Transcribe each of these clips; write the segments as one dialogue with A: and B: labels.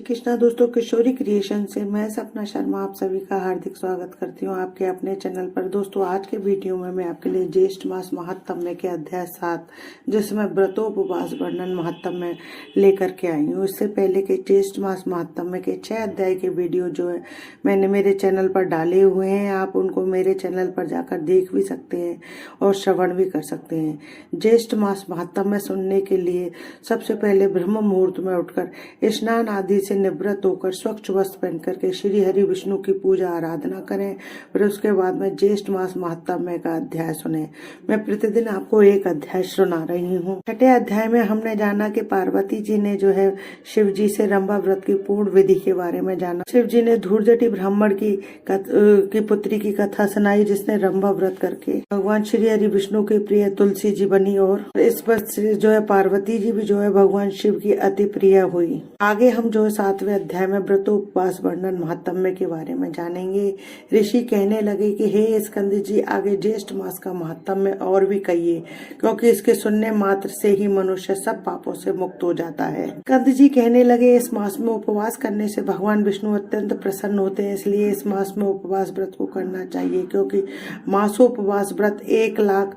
A: कृष्णा दोस्तों, किशोरी क्रिएशन से मैं सपना शर्मा आप सभी का हार्दिक स्वागत करती हूँ आपके अपने चैनल पर। दोस्तों, आज के वीडियो में मैं आपके लिए ज्येष्ठ मास महात्म्य के अध्याय 7 जिसमें व्रतोपवास वर्णन महात्म्य लेकर के आई हूँ। इससे पहले के ज्येष्ठ मास महात्म्य के 6 अध्याय के वीडियो जो है मैंने मेरे चैनल पर डाले हुए हैं। आप उनको मेरे चैनल पर जाकर देख भी सकते हैं और श्रवण भी कर सकते हैं। ज्येष्ठ मास महात्म्य सुनने के लिए सबसे पहले ब्रह्म मुहूर्त में उठकर स्नान आदि से निवृत्त होकर स्वच्छ वस्त्र पहन करके श्री हरि विष्णु की पूजा आराधना करें। फिर उसके बाद में ज्येष्ठ मास महात्म्य का अध्याय सुने। मैं प्रतिदिन आपको एक अध्याय सुना रही हूँ। छठे अध्याय में हमने जाना कि पार्वती जी ने जो है शिव जी से रंभा व्रत की पूर्ण विधि के बारे में जाना। शिव जी ने धूर्जटी ब्राह्मण की पुत्री की कथा सुनाई जिसने रंभा व्रत करके भगवान श्री हरि विष्णु के प्रिय तुलसी जी बनी और इस पर जो है पार्वती जी भी जो है भगवान शिव की अति प्रिय हुई। आगे हम जो 7वें अध्याय में व्रतोपवास वर्णन महात्म्य के बारे में जानेंगे। ऋषि कहने लगे कि हे स्कंद जी, आगे ज्येष्ठ मास का महात्म्य और भी कहिए, क्योंकि इसके सुनने मात्र से ही मनुष्य सब पापों से मुक्त हो जाता है। स्कंद जी कहने लगे, इस मास में उपवास करने से भगवान विष्णु अत्यंत प्रसन्न होते हैं, इसलिए इस मास में उपवास व्रत को करना चाहिए, क्योंकि मासोपवास व्रत 1 लाख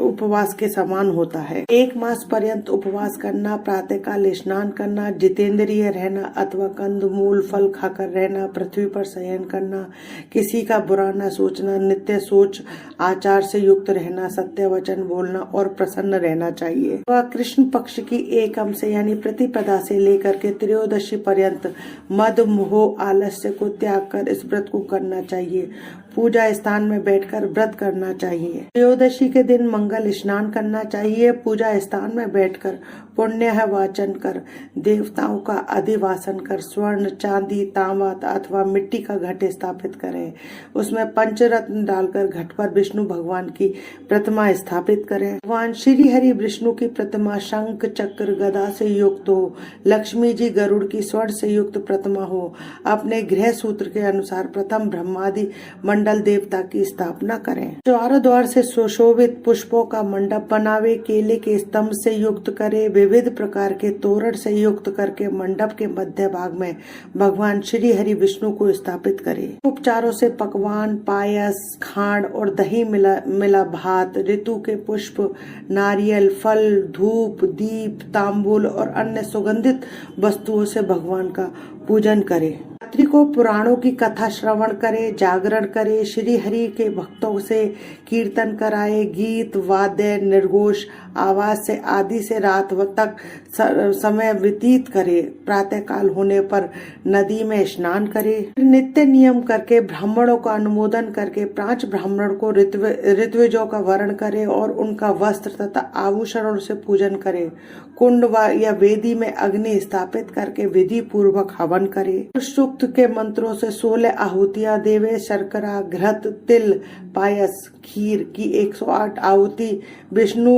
A: उपवास के समान होता है। 1 मास पर्यंत उपवास करना, प्रातः काल स्नान करना, जितेंद्रिय रहना अथवा कंदमूल फल खाकर रहना, पृथ्वी पर शयन करना, किसी का बुरा न सोचना, नित्य सोच आचार से युक्त रहना, सत्य वचन बोलना और प्रसन्न रहना चाहिए। वह कृष्ण पक्ष की एकम से यानी प्रतिपदा से लेकर के त्रयोदशी पर्यंत मद मोह आलस्य को त्याग कर इस व्रत को करना चाहिए। पूजा स्थान में बैठकर व्रत करना चाहिए। त्रयोदशी के दिन मंगल स्नान करना चाहिए। पूजा स्थान में बैठकर पुण्य वाचन कर देवताओं का अधिवासन कर स्वर्ण चांदी तांबा अथवा मिट्टी का घट स्थापित करें। उसमें पंचरत्न डालकर घट पर विष्णु भगवान की प्रतिमा स्थापित करें। भगवान श्री हरि विष्णु की प्रतिमा शंख चक्र गदा से युक्त हो। लक्ष्मी जी गरुड़ की स्वर्ण से युक्त प्रतिमा हो। अपने गृह सूत्र के अनुसार प्रथम ब्रह्मादि मंडल देवता की स्थापना करें। चारों द्वार से सुशोभित पुष्पों का मंडप बनावे। केले के स्तंभ से युक्त करे। विविध प्रकार के तोरण से युक्त करके मंडप के मध्य भाग में भगवान श्री हरि विष्णु को स्थापित करे। उपचारों से पकवान, पायस, खांड और दही मिला भात, ऋतु के पुष्प, नारियल, फल, धूप, दीप, तांबूल और अन्य सुगंधित वस्तुओं से भगवान का पूजन करे। रात्रि को पुराणों की कथा श्रवण करे, जागरण करे, श्री हरि के भक्तों से कीर्तन कराए, गीत वाद्य निर्घोष आवाज से आदि से रात तक समय व्यतीत करे। प्रातः काल होने पर नदी में स्नान करे। नित्य नियम करके ब्राह्मणों का अनुमोदन करके 5 ब्राह्मणों को ऋत्विजों का वर्ण करे और उनका वस्त्र तथा आभूषणों से पूजन करे। कुंड या वेदी में अग्नि स्थापित करके विधि पूर्वक हवन करे। सूक्त के मंत्रों से 16 आहुतियां देवे। शर्करा, घृत, तिल, पायस, खीर की 108 आहुति विष्णु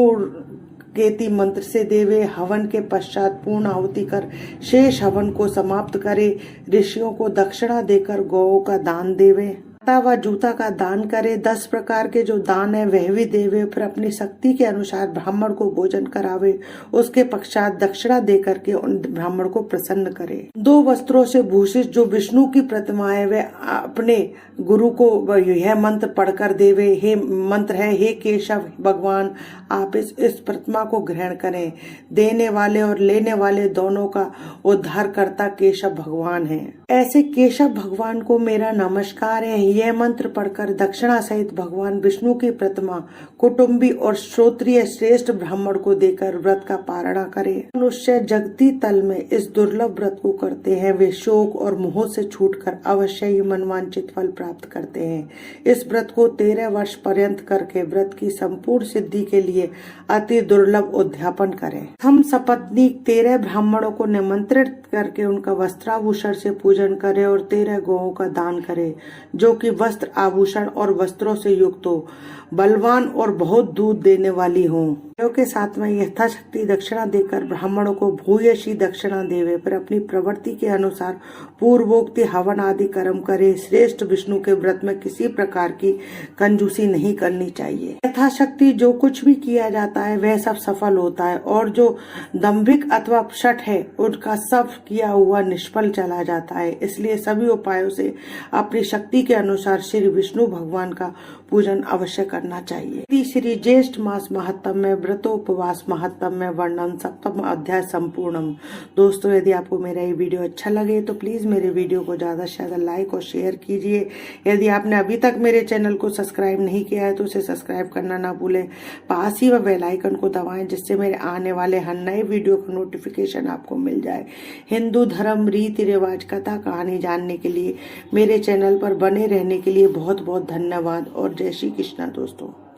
A: केति मंत्र से देवे। हवन के पश्चात पूर्ण आहुति कर शेष हवन को समाप्त करे। ऋषियों को दक्षिणा देकर गौओं का दान देवे। व जूता का दान करे। 10 प्रकार के जो दान है वह भी देवे। फिर अपनी शक्ति के अनुसार ब्राह्मण को भोजन करावे। उसके पश्चात दक्षिणा देकर के उन ब्राह्मण को प्रसन्न करे। 2 वस्त्रों से भूषित जो विष्णु की प्रतिमा है वह अपने गुरु को यह मंत्र पढ़कर देवे। हे मंत्र है, हे केशव भगवान, आप इस प्रतिमा को ग्रहण करें। देने वाले और लेने वाले दोनों का उद्धारकर्ता केशव भगवान है। ऐसे केशव भगवान को मेरा नमस्कार है। यह मंत्र पढ़कर दक्षिणा सहित भगवान विष्णु की प्रतिमा कुटुंबी और श्रोत्रिय श्रेष्ठ ब्राह्मण को देकर व्रत का पारणा करे। मनुष्य जगती तल में इस दुर्लभ व्रत को करते हैं, वे शोक और मोह से छूटकर अवश्य ही मनवांचित फल प्राप्त करते हैं। इस व्रत को 13 वर्ष पर्यंत करके व्रत की संपूर्ण सिद्धि के लिए अति दुर्लभ उद्यापन करें। हम सपत्नीक 13 ब्राह्मणों को निमंत्रित करके उनका वस्त्राभूषण से पूजन करे और 13 गौओं का दान करे, जो कि वस्त्र, आभूषण और वस्त्रों से युक्त हो, बलवान और बहुत दूध देने वाली हो। के साथ में यथाशक्ति दक्षिणा देकर ब्राह्मणों को भूयसी दक्षिणा देवे पर अपनी प्रवृत्ति के अनुसार पूर्वोक्त हवन आदि कर्म करे। श्रेष्ठ विष्णु के व्रत में किसी प्रकार की कंजूसी नहीं करनी चाहिए। यथाशक्ति जो कुछ भी किया जाता है वह सब सफल होता है और जो दंभिक अथवा शठ है उनका सब किया हुआ निष्फल चला जाता है। इसलिए सभी उपायों से अपनी शक्ति के अनुसार श्री विष्णु भगवान का पूजन अवश्य करना चाहिए। श्री ज्येष्ठ मास महत्तम में व्रतोपवास महत्तम में वर्णन 7वां अध्याय संपूर्णम। दोस्तों, यदि आपको मेरा ये वीडियो अच्छा लगे तो प्लीज मेरे वीडियो को ज्यादा से ज्यादा लाइक और शेयर कीजिए। यदि आपने अभी तक मेरे चैनल को सब्सक्राइब नहीं किया है तो उसे सब्सक्राइब करना ना भूलें। पास ही वह बेल आइकन को दबाएं जिससे मेरे आने वाले हर नए वीडियो का नोटिफिकेशन आपको मिल जाए। हिंदू धर्म, रीति रिवाज, कथा कहानी जानने के लिए मेरे चैनल पर बने रहने के लिए बहुत बहुत धन्यवाद और जय श्री कृष्णा दोस्तों।